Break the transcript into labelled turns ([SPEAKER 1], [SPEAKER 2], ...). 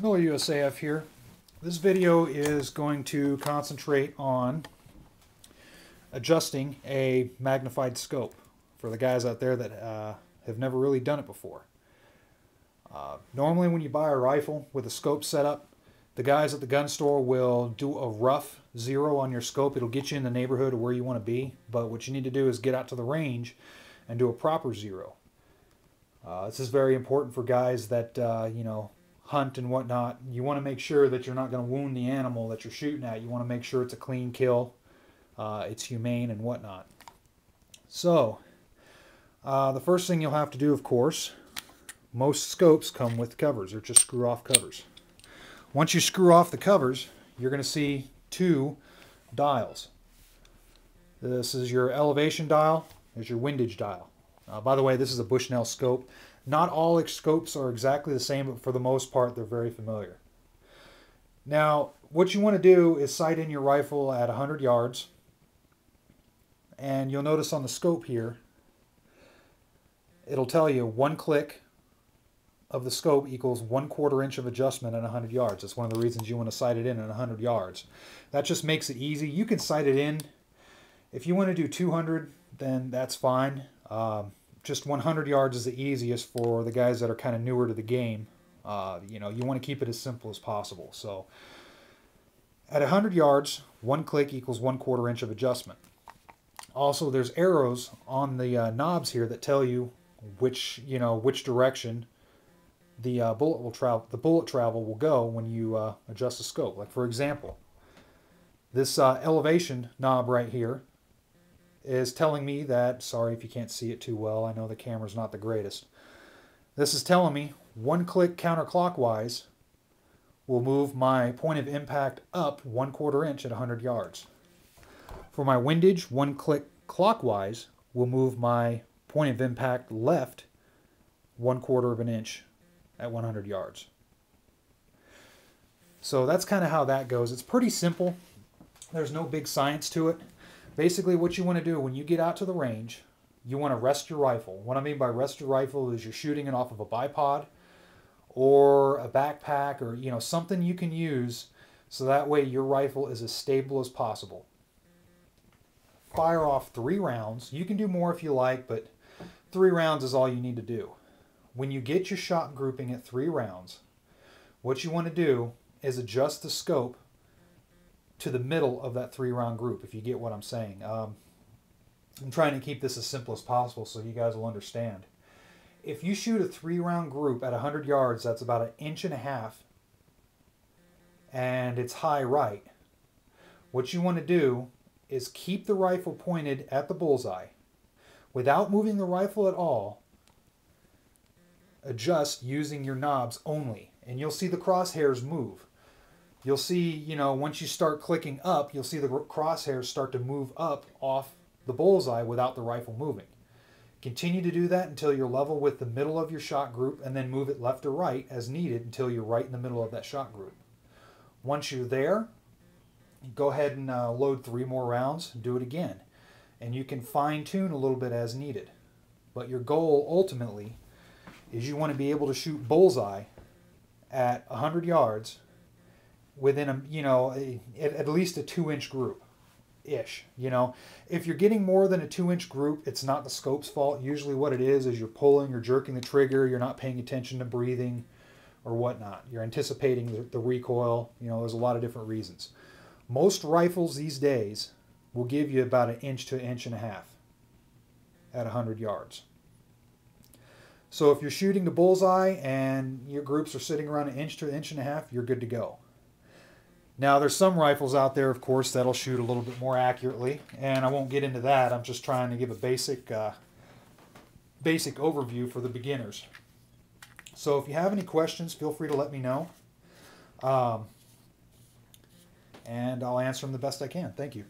[SPEAKER 1] Miller USAF here. This video is going to concentrate on adjusting a magnified scope for the guys out there that have never really done it before. Normally when you buy a rifle with a scope setup, the guys at the gun store will do a rough zero on your scope. It'll get you in the neighborhood of where you want to be, but what you need to do is get out to the range and do a proper zero. This is very important for guys that hunt and whatnot. You want to make sure that you're not going to wound the animal that you're shooting at. You want to make sure it's a clean kill, it's humane and whatnot. So the first thing you'll have to do, of course, most scopes come with covers. They're just screw off covers. Once you screw off the covers, you're going to see two dials. This is your elevation dial. There's your windage dial. By the way, this is a Bushnell scope. Not all scopes are exactly the same, but for the most part, they're very familiar. Now, what you want to do is sight in your rifle at 100 yards. And you'll notice on the scope here, it'll tell you 1 click of the scope equals 1/4 inch of adjustment at 100 yards. That's one of the reasons you want to sight it in at 100 yards. That just makes it easy. You can sight it in. If you want to do 200, then that's fine. Just 100 yards is the easiest for the guys that are kind of newer to the game. You want to keep it as simple as possible. So at 100 yards, 1 click equals 1/4 inch of adjustment. Also, there's arrows on the knobs here that tell you which direction the bullet travel will go when you adjust the scope. Like for example, this elevation knob right here is telling me that, sorry if you can't see it too well, I know the camera's not the greatest. This is telling me 1 click counterclockwise will move my point of impact up 1/4 inch at 100 yards. For my windage, 1 click clockwise will move my point of impact left 1/4 inch at 100 yards. So that's kind of how that goes. It's pretty simple. There's no big science to it. Basically, what you want to do when you get out to the range, you want to rest your rifle. What I mean by rest your rifle is you're shooting it off of a bipod or a backpack or something you can use so that way your rifle is as stable as possible. Fire off 3 rounds. You can do more if you like, but 3 rounds is all you need to do. When you get your shot grouping at 3 rounds, what you want to do is adjust the scope to the middle of that 3-round group, if you get what I'm saying. I'm trying to keep this as simple as possible so you guys will understand. If you shoot a 3-round group at 100 yards, that's about 1.5 inches, and it's high right. What you want to do is keep the rifle pointed at the bullseye. Without moving the rifle at all, adjust using your knobs only, and you'll see the crosshairs move. You'll see, once you start clicking up, you'll see the crosshairs start to move up off the bullseye without the rifle moving. Continue to do that until you're level with the middle of your shot group, and then move it left or right as needed until you're right in the middle of that shot group. Once you're there, go ahead and load 3 more rounds, do it again. And you can fine tune a little bit as needed. But your goal ultimately is you want to be able to shoot bullseye at 100 yards within at least a 2-inch group ish. If you're getting more than a 2-inch group, it's not the scope's fault. Usually what it is you're pulling, you're jerking the trigger, you're not paying attention to breathing or whatnot. You're anticipating the recoil. There's a lot of different reasons. Most rifles these days will give you about 1 inch to 1.5 inches at 100 yards. So if you're shooting the bullseye and your groups are sitting around 1 inch to 1.5 inches, you're good to go. Now there's some rifles out there, of course, that'll shoot a little bit more accurately, and I won't get into that. I'm just trying to give a basic overview for the beginners. So if you have any questions, feel free to let me know, and I'll answer them the best I can. Thank you.